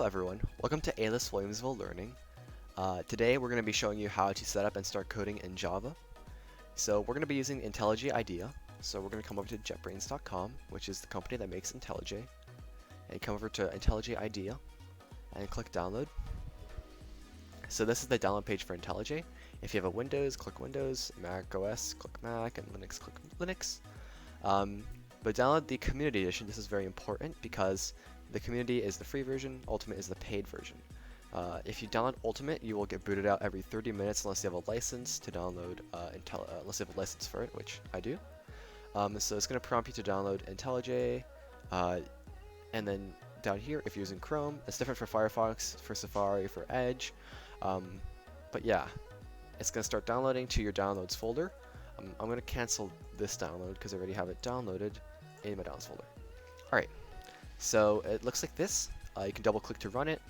everyone, welcome to AYLUS Williamsville Learning. Today we're going to be showing you how to set up and start coding in Java. So we're going to be using IntelliJ IDEA. So we're going to come over to JetBrains.com, which is the company that makes IntelliJ. And come over to IntelliJ IDEA and click download. So this is the download page for IntelliJ. If you have a Windows, click Windows, Mac OS, click Mac, and Linux, click Linux. But download the Community Edition. This is very important because the Community is the free version, Ultimate is the paid version. If you download Ultimate, you will get booted out every 30 minutes unless you have a license to download unless you have a license for it, which I do. So it's going to prompt you to download IntelliJ, and then down here, if you're using Chrome, it's different for Firefox, for Safari, for Edge. But yeah, it's going to start downloading to your downloads folder. I'm going to cancel this download because I already have it downloaded in my downloads folder. Alright, so it looks like this. You can double click to run it,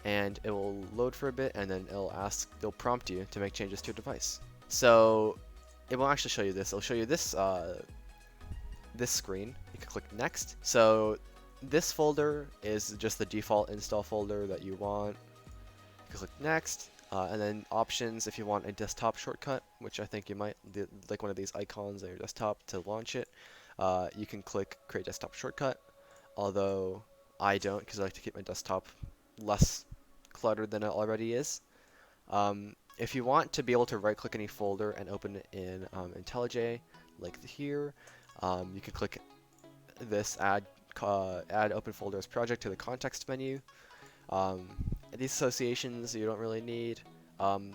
and it will load for a bit, and then it'll prompt you to make changes to your device. So it won't actually show you this. It'll show you this this screen. You can click next. So this folder is just the default install folder that you want. You can click next. And then options, if you want a desktop shortcut, which I think you might, like one of these icons on your desktop to launch it, you can click create desktop shortcut, although I don't because I like to keep my desktop less cluttered than it already is. If you want to be able to right click any folder and open it in IntelliJ, like here, you can click this add open folder as project to the context menu. These associations you don't really need,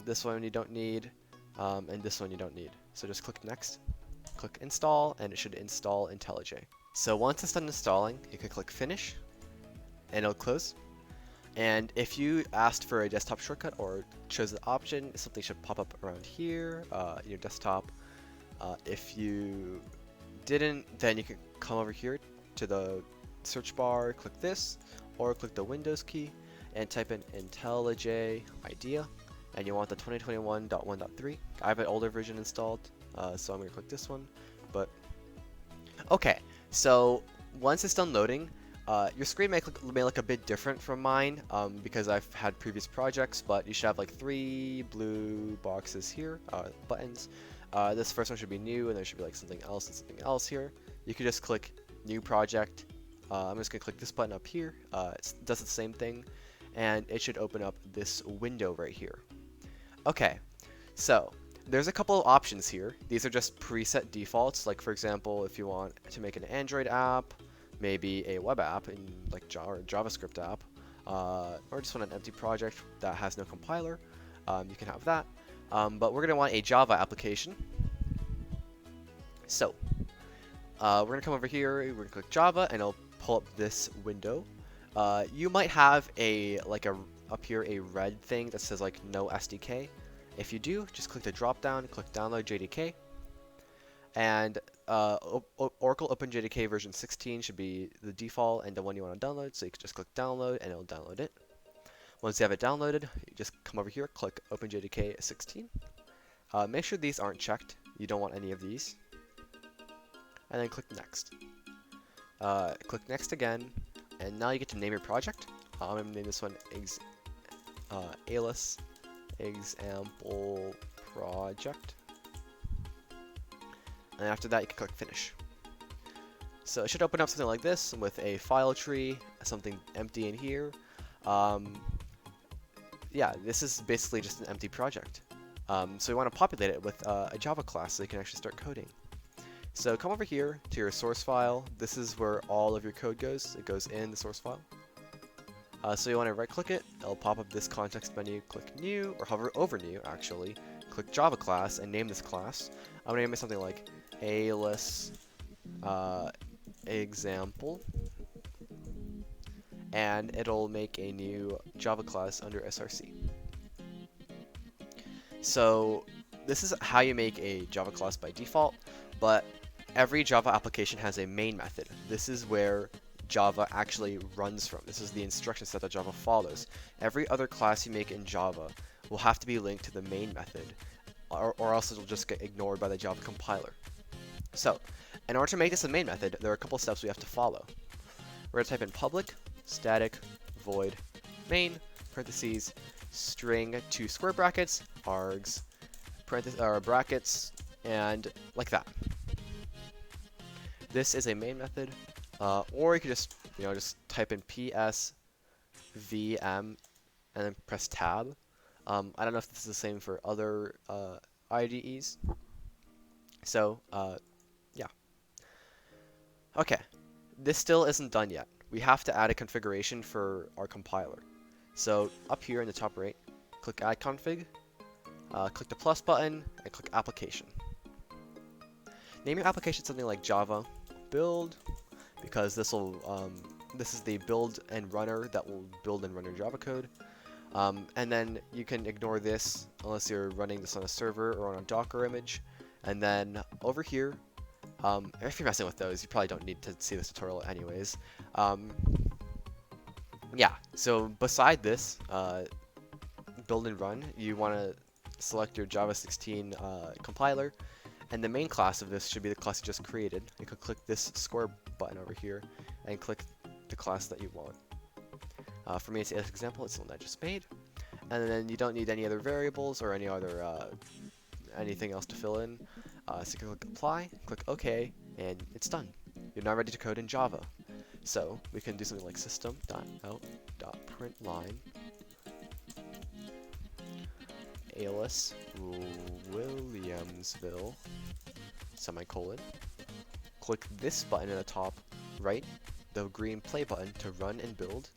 this one you don't need, and this one you don't need. So just click next, click install, and it should install IntelliJ. So once it's done installing, you can click finish, and it'll close. And if you asked for a desktop shortcut or chose the option, something should pop up around here, your desktop. If you didn't, then you can come over here to the search bar, click this, or click the Windows key, and type in IntelliJ IDEA, and you want the 2021.1.3. I have an older version installed, so I'm going to click this one. But okay, so once it's done loading, your screen may look a bit different from mine because I've had previous projects, but you should have like 3 blue boxes here, buttons. This first one should be new, and there should be like something else and something else here. You can just click new project. I'm just going to click this button up here. It does the same thing, and it should open up this window right here. Okay, so there's a couple of options here. These are just preset defaults, like for example, if you want to make an Android app, maybe a web app in like Java or JavaScript app, or just want an empty project that has no compiler, you can have that. But we're going to want a Java application. So we're going to come over here, we're going to click Java, and it'll pull up this window. You might have up here a red thing that says like no SDK. If you do, just click the drop down, click download JDK, and Oracle OpenJDK version 16 should be the default and the one you want to download. So you can just click download and it'll download it. Once you have it downloaded, you just come over here, click OpenJDK 16. Make sure these aren't checked. You don't want any of these. And then click next. Click next again, and now you get to name your project. I'm going to name this one AYLUS Example Project. And after that, you can click finish. So it should open up something like this with a file tree, something empty in here. Yeah, this is basically just an empty project. So we want to populate it with a Java class so you can actually start coding. So come over here to your source file. This is where all of your code goes. It goes in the source file. So you want to right click it. It'll pop up this context menu. Click new, or hover over new actually. Click Java class and name this class. I'm going to name it something like AYLUS Example. And it'll make a new Java class under SRC. So this is how you make a Java class by default, but every Java application has a main method. This is where Java actually runs from. This is the instruction set that Java follows. Every other class you make in Java will have to be linked to the main method, or else it'll just get ignored by the Java compiler. So, in order to make this a main method, there are a couple steps we have to follow. We're going to type in public static void main, parentheses, string, 2 square brackets, args, brackets, and like that. This is a main method, or you could just, just type in ps vm and then press tab. I don't know if this is the same for other IDEs. So, yeah. Okay, this still isn't done yet. We have to add a configuration for our compiler. So, up here in the top right, click Add Config, click the plus button, and click Application. Name your application something like Java Build, because this is the build and runner that will build and run your Java code. And then you can ignore this unless you're running this on a server or on a Docker image. And then over here, if you're messing with those, you probably don't need to see this tutorial anyways. Yeah, so beside this, build and run, you want to select your Java 16 compiler, and the main class of this should be the class you just created. You could click this square button over here and click the class that you want. For me, it's this example, it's the one I just made. And then you don't need any other variables or any other anything else to fill in. So you can click apply, click OK, and it's done. You're now ready to code in Java. So we can do something like system.out.println AYLUS Williamsville semicolon. Click this button in the top right, the green play button, to run and build.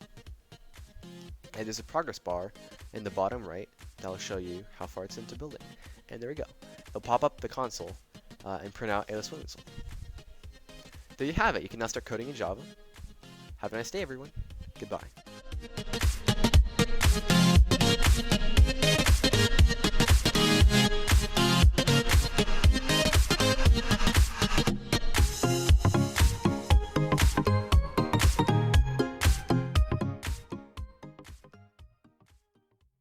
And there's a progress bar in the bottom right that'll show you how far it's into building. And there we go. It'll pop up the console and print out AYLUS Williamsville. There you have it. You can now start coding in Java. Have a nice day, everyone. Goodbye.